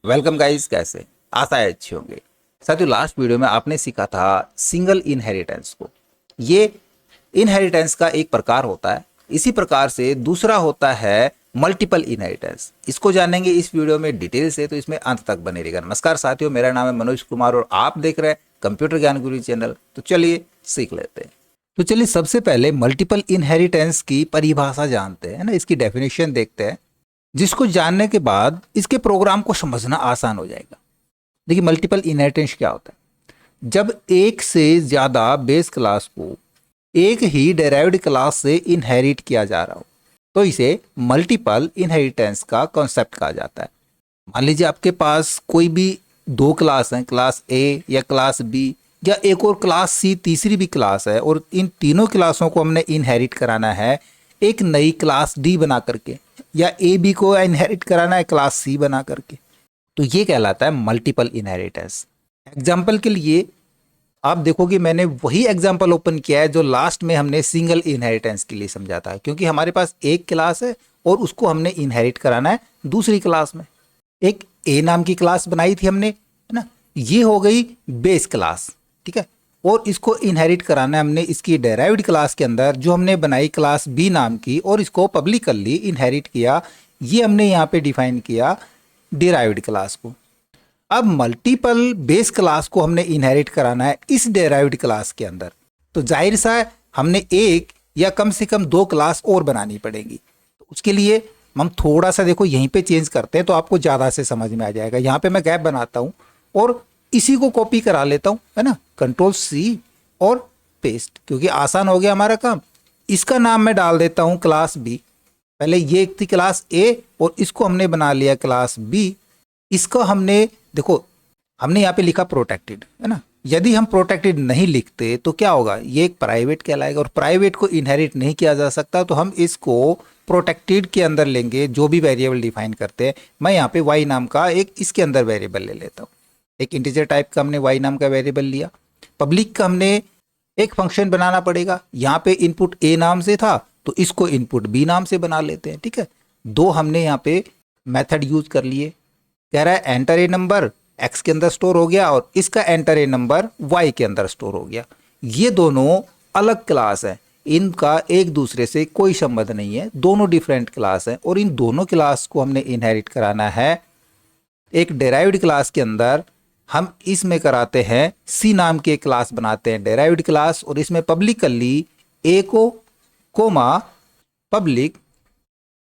Welcome guys, कैसे? आशा है अच्छे होंगे। साथियों, लास्ट वीडियो में आपने सीखा था सिंगल इनहेरिटेंस को। ये इनहेरिटेंस का एक प्रकार होता है। इसी प्रकार से दूसरा होता है मल्टीपल इनहेरिटेंस। इसको जानेंगे इस वीडियो में डिटेल से, तो इसमें अंत तक बने रहिएगा। नमस्कार साथियों, मेरा नाम है मनोज कुमार और आप देख रहे हैं कंप्यूटर ज्ञान गुरु चैनल। तो चलिए सीख लेते हैं। तो चलिए सबसे पहले मल्टीपल इनहेरिटेंस की परिभाषा जानते हैं ना, इसकी डेफिनेशन देखते हैं, जिसको जानने के बाद इसके प्रोग्राम को समझना आसान हो जाएगा। देखिए मल्टीपल इनहेरिटेंस क्या होता है। जब एक से ज्यादा बेस क्लास को एक ही डेराइव्ड क्लास से इनहेरिट किया जा रहा हो तो इसे मल्टीपल इनहेरिटेंस का कॉन्सेप्ट कहा जाता है। मान लीजिए आपके पास कोई भी दो क्लास हैं, क्लास ए या क्लास बी या एक और क्लास सी, तीसरी भी क्लास है, और इन तीनों क्लासों को हमने इनहेरिट कराना है एक नई क्लास डी बना करके, या ए बी को इनहेरिट कराना है क्लास सी बना करके। तो ये कहलाता है मल्टीपल इनहेरिटेंस। एग्जाम्पल के लिए आप देखोगे मैंने वही एग्जाम्पल ओपन किया है जो लास्ट में हमने सिंगल इनहेरिटेंस के लिए समझा था, क्योंकि हमारे पास एक क्लास है और उसको हमने इनहेरिट कराना है दूसरी क्लास में। एक ए नाम की क्लास बनाई थी हमने, है ना, ये हो गई बेस क्लास, ठीक है, और इसको इनहेरिट कराना है हमने इसकी डेराइव्ड क्लास के अंदर जो हमने बनाई क्लास बी नाम की, और इसको पब्लिकली इनहेरिट किया। ये हमने यहाँ पे डिफाइन किया डिराइव्ड क्लास को। अब मल्टीपल बेस क्लास को हमने इनहेरिट कराना है इस डेराइव्ड क्लास के अंदर, तो जाहिर सा है हमने एक या कम से कम दो क्लास और बनानी पड़ेगी। तो उसके लिए हम थोड़ा सा देखो यहीं पे चेंज करते हैं तो आपको ज़्यादा से समझ में आ जाएगा। यहाँ पे मैं गैप बनाता हूँ और इसी को कॉपी करा लेता हूँ, है ना, कंट्रोल सी और पेस्ट, क्योंकि आसान हो गया हमारा काम। इसका नाम मैं डाल देता हूँ क्लास बी। पहले ये थी क्लास ए और इसको हमने बना लिया क्लास बी। इसको हमने देखो हमने यहाँ पे लिखा प्रोटेक्टेड, है ना। यदि हम प्रोटेक्टेड नहीं लिखते तो क्या होगा, ये एक प्राइवेट कहलाएगा, और प्राइवेट को इनहेरिट नहीं किया जा सकता। तो हम इसको प्रोटेक्टेड के अंदर लेंगे जो भी वेरिएबल डिफाइन करते हैं। मैं यहाँ पे वाई नाम का एक इसके अंदर वेरिएबल ले लेता हूँ। एक इंटीजर टाइप का हमने वाई नाम का वेरिएबल लिया। पब्लिक का हमने एक फंक्शन बनाना पड़ेगा। यहाँ पे इनपुट ए नाम से था तो इसको इनपुट बी नाम से बना लेते हैं, ठीक है। दो हमने यहाँ पे मेथड यूज कर लिए। कह रहा है एंटर ए नंबर, एक्स के अंदर स्टोर हो गया, और इसका एंटर ए नंबर वाई के अंदर स्टोर हो गया। ये दोनों अलग क्लास है, इनका एक दूसरे से कोई संबंध नहीं है, दोनों डिफरेंट क्लास है। और इन दोनों क्लास को हमने इनहेरिट कराना है एक डेराइव्ड क्लास के अंदर। हम इसमें कराते हैं सी नाम की एक क्लास बनाते हैं डेराइव्ड क्लास, और इसमें पब्लिकली ए को कोमा पब्लिक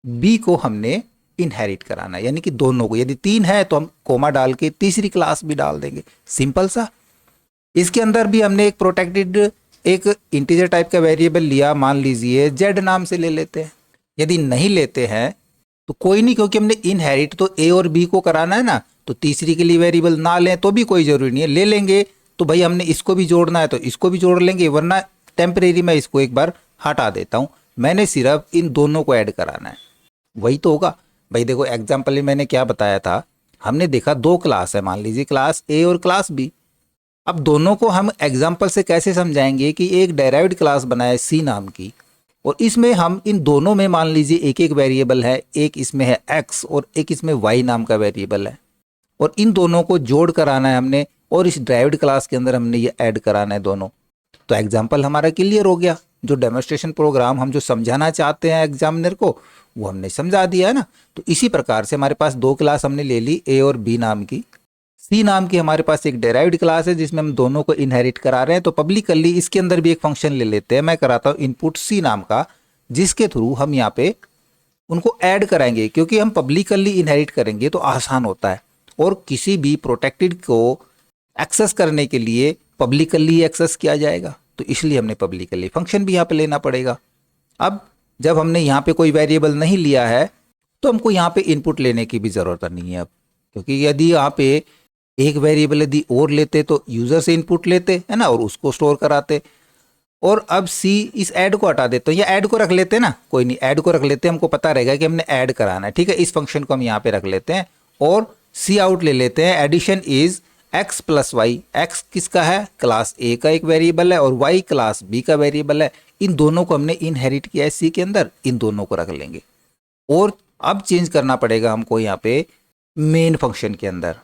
बी को हमने इनहेरिट कराना है, यानी कि दोनों को। यदि तीन है तो हम कोमा डाल के तीसरी क्लास भी डाल देंगे, सिंपल सा। इसके अंदर भी हमने एक प्रोटेक्टेड एक इंटीजर टाइप का वेरिएबल लिया, मान लीजिए जेड नाम से ले लेते हैं। यदि नहीं लेते हैं तो कोई नहीं, क्योंकि हमने इनहेरिट तो ए और बी को कराना है ना, तो तीसरी के लिए वेरिएबल ना लें तो भी कोई जरूरी नहीं है। ले लेंगे तो भाई हमने इसको भी जोड़ना है तो इसको भी जोड़ लेंगे, वरना टेम्परेरी मैं इसको एक बार हटा देता हूँ। मैंने सिर्फ इन दोनों को ऐड कराना है, वही तो होगा। भाई देखो एग्जाम्पल में मैंने क्या बताया था, हमने देखा दो क्लास है, मान लीजिए क्लास ए और क्लास बी। अब दोनों को हम एग्जाम्पल से कैसे समझाएंगे कि एक डेराइव्ड क्लास बनाए सी नाम की, और इसमें हम इन दोनों में मान लीजिए एक एक वेरिएबल है, एक इसमें है एक्स और एक इसमें वाई नाम का वेरिएबल है, और इन दोनों को जोड़ कराना है हमने, और इस ड्राइव्ड क्लास के अंदर हमने ये ऐड कराना है दोनों। तो एग्जाम्पल हमारा क्लियर हो गया। जो डेमोन्स्ट्रेशन प्रोग्राम हम जो समझाना चाहते हैं एग्जामिनर को, वो हमने समझा दिया है ना। तो इसी प्रकार से हमारे पास दो क्लास हमने ले ली, ए और बी नाम की। सी नाम की हमारे पास एक डेराइव्ड क्लास है जिसमें हम दोनों को इनहेरिट करा रहे हैं। तो पब्लिकली इसके अंदर भी एक फंक्शन ले लेते हैं, मैं कराता हूँ इनपुट सी नाम का, जिसके थ्रू हम यहाँ पे उनको ऐड कराएंगे। क्योंकि हम पब्लिकली इनहेरिट करेंगे तो आसान होता है, और किसी भी प्रोटेक्टेड को एक्सेस करने के लिए पब्लिकली एक्सेस किया जाएगा, तो इसलिए हमने पब्लिकली फंक्शन भी यहाँ पे लेना पड़ेगा। अब जब हमने यहाँ पे कोई वेरिएबल नहीं लिया है तो हमको यहाँ पे इनपुट लेने की भी ज़रूरत नहीं है अब, क्योंकि यदि यहाँ पे एक वेरिएबल यदि और लेते तो यूज़र से इनपुट लेते, है ना, और उसको स्टोर कराते। और अब सी इस ऐड को हटा देते हैं, या ऐड को रख लेते हैं ना, कोई नहीं, ऐड को रख लेते हैं, हमको पता रहेगा कि हमने ऐड कराना है, ठीक है। इस फंक्शन को हम यहाँ पे रख लेते हैं और सी आउट ले लेते हैं। Addition is X plus Y. X किसका है, क्लास ए का एक वेरिएबल है, और वाई क्लास बी का वेरिएबल है। इन दोनों को हमने इनहेरिट किया है सी के अंदर, इन दोनों को रख लेंगे। और अब चेंज करना पड़ेगा हमको यहाँ पे मेन फंक्शन के अंदर,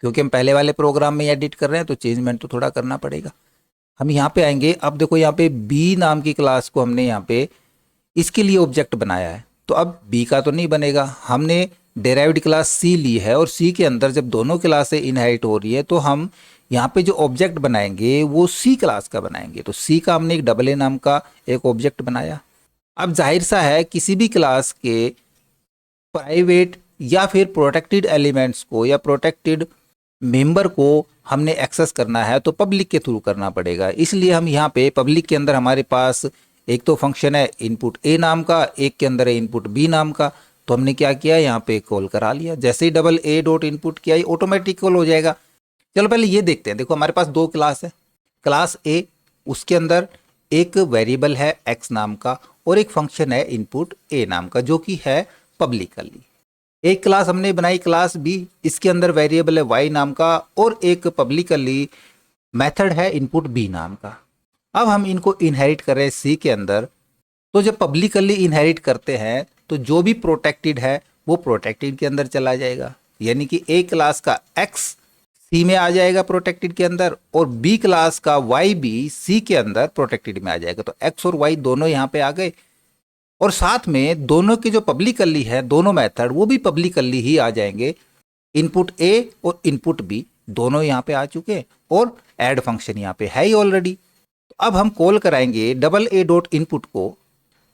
क्योंकि हम पहले वाले प्रोग्राम में एडिट कर रहे हैं तो चेंजमेंट तो थोड़ा करना पड़ेगा। हम यहाँ पे आएंगे, अब देखो यहाँ पे बी नाम की क्लास को हमने यहाँ पे इसके लिए ऑब्जेक्ट बनाया है, तो अब बी का तो नहीं बनेगा। हमने डेराइव्ड क्लास सी ली है और सी के अंदर जब दोनों क्लासें इनहेरिट हो रही है तो हम यहाँ पे जो ऑब्जेक्ट बनाएंगे वो सी क्लास का बनाएंगे। तो सी का हमने एक डबल ए नाम का एक ऑब्जेक्ट बनाया। अब जाहिर सा है किसी भी क्लास के प्राइवेट या फिर प्रोटेक्टेड एलिमेंट्स को या प्रोटेक्टेड मेंबर को हमने एक्सेस करना है तो पब्लिक के थ्रू करना पड़ेगा। इसलिए हम यहाँ पे पब्लिक के अंदर हमारे पास एक तो फंक्शन है इनपुट ए नाम का, एक के अंदर है इनपुट बी नाम का। तो हमने क्या किया, यहाँ पे कॉल करा लिया। जैसे ही डबल ए डॉट इनपुट किया ये ऑटोमेटिक कॉल हो जाएगा। चलो पहले ये देखते हैं। देखो हमारे पास दो क्लास है, क्लास ए, उसके अंदर एक वेरिएबल है एक्स नाम का और एक फंक्शन है इनपुट ए नाम का जो कि है पब्लिकली। एक क्लास हमने बनाई क्लास बी, इसके अंदर वेरिएबल है वाई नाम का और एक पब्लिकली मेथड है इनपुट बी नाम का। अब हम इनको इनहेरिट कर रहे हैं सी के अंदर। तो जब पब्लिकली इनहेरिट करते हैं तो जो भी प्रोटेक्टेड है वो प्रोटेक्टेड के अंदर चला जाएगा, यानी कि ए क्लास का एक्स सी में आ जाएगा प्रोटेक्टेड के अंदर और बी क्लास का वाई भी सी के अंदर प्रोटेक्टेड में आ जाएगा। तो एक्स और वाई दोनों यहाँ पे आ गए और साथ में दोनों के जो पब्लिकली है दोनों मेथड वो भी पब्लिकली ही आ जाएंगे। इनपुट ए और इनपुट बी दोनों यहाँ पे आ चुके और ऐड फंक्शन यहाँ पे है ही ऑलरेडी। तो अब हम कॉल कराएंगे डबल ए डॉट इनपुट को,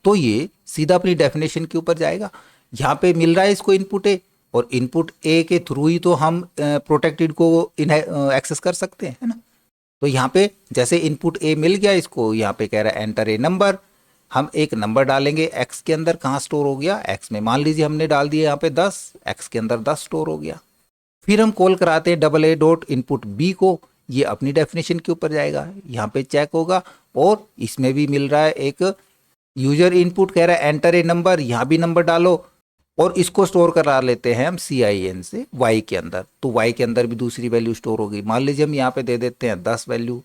तो ये सीधा अपनी डेफिनेशन के ऊपर जाएगा। यहाँ पे मिल रहा है इसको इनपुट ए और इनपुट ए के थ्रू ही तो हम प्रोटेक्टेड को एक्सेस कर सकते हैं, है ना। तो यहाँ पे जैसे इनपुट ए मिल गया इसको, यहाँ पे कह रहा है एंटर ए नंबर। हम एक नंबर डालेंगे एक्स के अंदर, कहाँ स्टोर हो गया एक्स में। मान लीजिए हमने डाल दिया यहाँ पे 10, एक्स के अंदर 10 स्टोर हो गया। फिर हम कॉल कराते हैं double A dot input B को, ये अपनी डेफिनेशन के ऊपर जाएगा। यहाँ पे चेक होगा और इसमें भी मिल रहा है एक यूजर इनपुट कह रहा है एंटर ए नंबर, यहाँ भी नंबर डालो और इसको स्टोर करा लेते हैं हम CIN से वाई के अंदर। तो वाई के अंदर भी दूसरी वैल्यू स्टोर होगी। मान लीजिए हम यहाँ पे दे देते हैं 10 वैल्यू।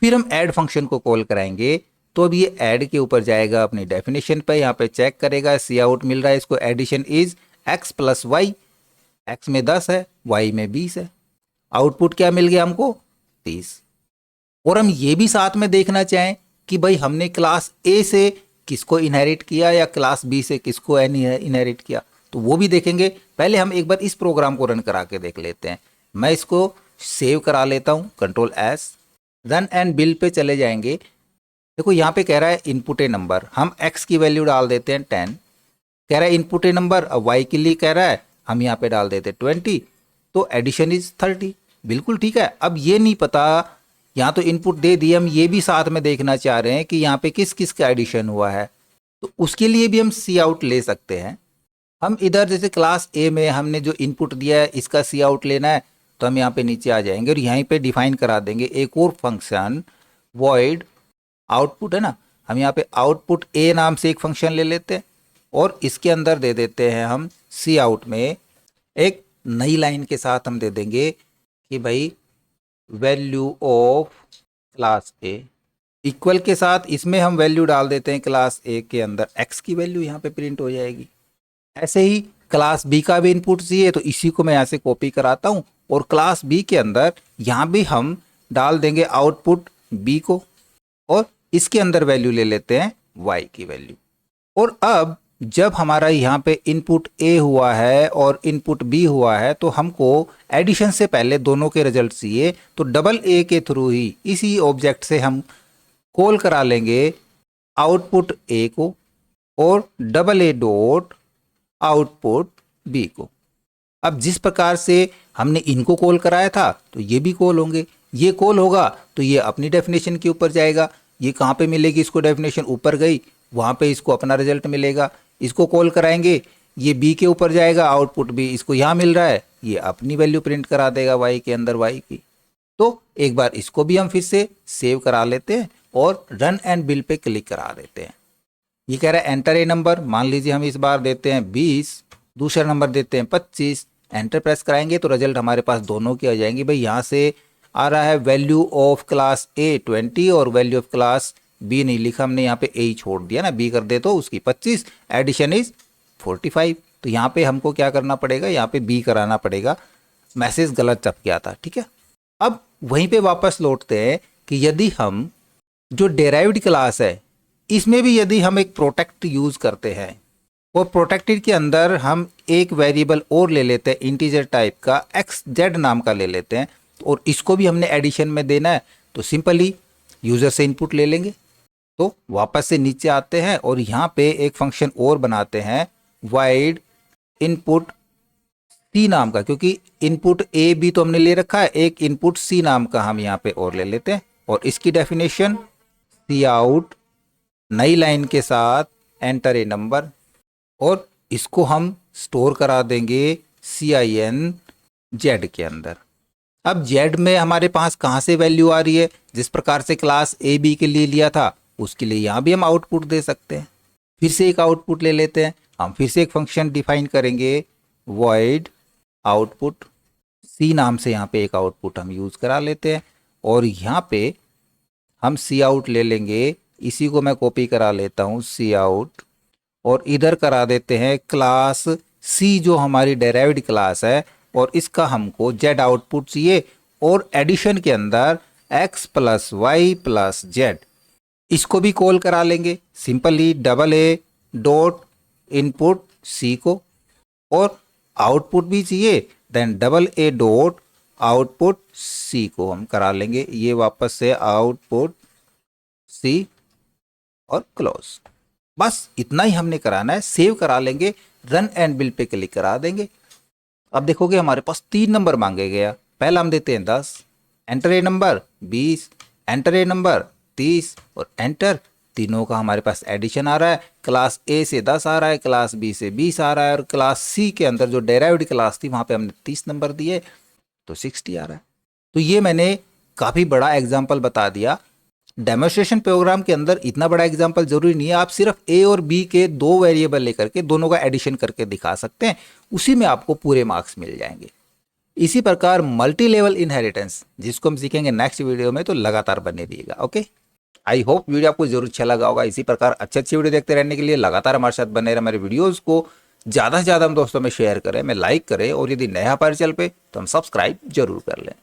फिर हम ऐड फंक्शन को कॉल कराएंगे तो अब ये ऐड के ऊपर जाएगा अपनी डेफिनेशन पे। यहाँ पे चेक करेगा, सी आउट मिल रहा है इसको, addition is X plus Y. X में 10 है, वाई में 20 है। आउटपुट क्या मिल गया हमको 30। और हम ये भी साथ में देखना चाहें कि भाई हमने क्लास ए से किसको इनहेरिट किया या क्लास बी से किसको इनहेरिट किया, तो वो भी देखेंगे। पहले हम एक बार इस प्रोग्राम को रन करा के देख लेते हैं। मैं इसको सेव करा लेता हूँ, control S, run and build पे चले जाएंगे। देखो यहाँ पे कह रहा है इनपुट ए नंबर, हम एक्स की वैल्यू डाल देते हैं 10। कह रहा है इनपुट ए नंबर, अब वाई के लिए कह रहा है हम यहाँ पे डाल देते हैं 20, तो एडिशन इज 30। बिल्कुल ठीक है। अब ये नहीं पता, यहाँ तो इनपुट दे दिए, हम ये भी साथ में देखना चाह रहे हैं कि यहाँ पे किस किस का एडिशन हुआ है, तो उसके लिए भी हम सी आउट ले सकते हैं। हम इधर जैसे क्लास ए में हमने जो इनपुट दिया है इसका सी आउट लेना है, तो हम यहाँ पे नीचे आ जाएंगे और यहीं पे डिफाइन करा देंगे एक और फंक्शन वॉइड आउटपुट, है ना। हम यहाँ पे आउटपुट ए नाम से एक फंक्शन ले लेते हैं और इसके अंदर दे देते हैं हम सी आउट में एक नई लाइन के साथ हम दे देंगे कि भाई value of class A equal के साथ इसमें हम वैल्यू डाल देते हैं क्लास ए के अंदर एक्स की वैल्यू यहाँ पे प्रिंट हो जाएगी। ऐसे ही क्लास बी का भी इनपुट चाहिए, तो इसी को मैं यहाँ से कॉपी कराता हूँ और क्लास बी के अंदर यहाँ भी हम डाल देंगे आउटपुट बी को और इसके अंदर वैल्यू ले लेते हैं वाई की वैल्यू। और अब जब हमारा यहाँ पे इनपुट ए हुआ है और इनपुट बी हुआ है, तो हमको एडिशन से पहले दोनों के रिजल्ट चाहिए, तो डबल ए के थ्रू ही इसी ऑब्जेक्ट से हम कॉल करा लेंगे आउटपुट ए को और double A dot output B को। अब जिस प्रकार से हमने इनको कॉल कराया था तो ये भी कॉल होंगे। ये कॉल होगा तो ये अपनी डेफिनेशन के ऊपर जाएगा। ये कहाँ पे मिलेगी इसको डेफिनेशन, ऊपर गई, वहाँ पे इसको अपना रिजल्ट मिलेगा। इसको कॉल कराएंगे, ये बी के ऊपर जाएगा, आउटपुट बी इसको यहाँ मिल रहा है, ये अपनी वैल्यू प्रिंट करा देगा वाई के अंदर वाई की। तो एक बार इसको भी हम फिर से सेव करा लेते हैं और रन एंड बिल्ड पे क्लिक करा देते हैं। ये कह रहा है एंटर ए नंबर, मान लीजिए हम इस बार देते हैं 20, दूसरा नंबर देते हैं 25। एंटर प्रेस कराएंगे तो रिजल्ट हमारे पास दोनों के आ जाएंगे। भाई यहाँ से आ रहा है वैल्यू ऑफ क्लास ए 20 और वैल्यू ऑफ क्लास बी नहीं लिखा हमने, यहाँ पे ए ही छोड़ दिया ना, बी कर दे तो उसकी 25, एडिशन इज 45। तो यहाँ पे हमको क्या करना पड़ेगा, यहाँ पे बी कराना पड़ेगा, मैसेज गलत छप गया था, ठीक है। अब वहीं पे वापस लौटते हैं कि यदि हम जो डेराइव्ड क्लास है इसमें भी यदि हम एक प्रोटेक्ट यूज करते हैं और प्रोटेक्टेड के अंदर हम एक वेरिएबल और ले लेते हैं इंटीजर टाइप का, एक्स जेड नाम का ले लेते हैं, और इसको भी हमने एडिशन में देना है, तो सिंपली यूजर से इनपुट ले लेंगे। तो वापस से नीचे आते हैं और यहाँ पे एक फंक्शन और बनाते हैं, वाइड इनपुट सी नाम का, क्योंकि इनपुट ए बी तो हमने ले रखा है, एक इनपुट सी नाम का हम यहाँ पे और ले लेते हैं। और इसकी डेफिनेशन सी आउट नई लाइन के साथ एंटर ए नंबर, और इसको हम स्टोर करा देंगे CIN जेड के अंदर। अब जेड में हमारे पास कहाँ से वैल्यू आ रही है, जिस प्रकार से क्लास ए बी के लिए लिया था उसके लिए यहाँ भी हम आउटपुट दे सकते हैं। फिर से एक आउटपुट ले लेते हैं, हम फिर से एक फंक्शन डिफाइन करेंगे, वॉइड आउटपुट सी नाम से यहाँ पे एक आउटपुट हम यूज करा लेते हैं, और यहाँ पे हम सी आउट ले लेंगे, इसी को मैं कॉपी करा लेता हूँ सी आउट, और इधर करा देते हैं क्लास सी जो हमारी डेराइव्ड क्लास है, और इसका हमको जेड आउटपुट चाहिए, और एडिशन के अंदर x plus Y plus Z, इसको भी कॉल करा लेंगे simply double A dot input C को, और आउटपुट भी चाहिए, then double A dot output C को हम करा लेंगे, ये वापस से आउटपुट सी और क्लोज। बस इतना ही हमने कराना है, सेव करा लेंगे, रन एंड बिल्ड पे क्लिक करा देंगे। अब देखोगे हमारे पास 3 नंबर मांगे गया, पहला हम देते हैं 10, enter a number 20, enter a number 30, और एंटर, तीनों का हमारे पास एडिशन आ रहा है, क्लास ए से 10 आ रहा है, क्लास बी से 20 आ रहा है, और क्लास सी के अंदर जो डेराइव्ड क्लास थी वहाँ पे हमने 30 नंबर दिए, तो 60 आ रहा है। तो ये मैंने काफ़ी बड़ा एग्जाम्पल बता दिया। डेमोन्स्ट्रेशन प्रोग्राम के अंदर इतना बड़ा एग्जाम्पल जरूरी नहीं है, आप सिर्फ ए और बी के 2 वेरिएबल लेकर के दोनों का एडिशन करके दिखा सकते हैं, उसी में आपको पूरे मार्क्स मिल जाएंगे। इसी प्रकार मल्टी लेवल इनहेरिटेंस, जिसको हम सीखेंगे नेक्स्ट वीडियो में, तो लगातार बने रहिएगा। ओके, आई होप वीडियो आपको जरूर अच्छा लगा होगा। इसी प्रकार अच्छे अच्छे वीडियो देखते रहने के लिए लगातार हमारे साथ बने रहे, हमारे वीडियोस को ज़्यादा से ज़्यादा हम दोस्तों में शेयर करें, में लाइक करें, और यदि नया परिचय पे तो हम सब्सक्राइब जरूर कर लें।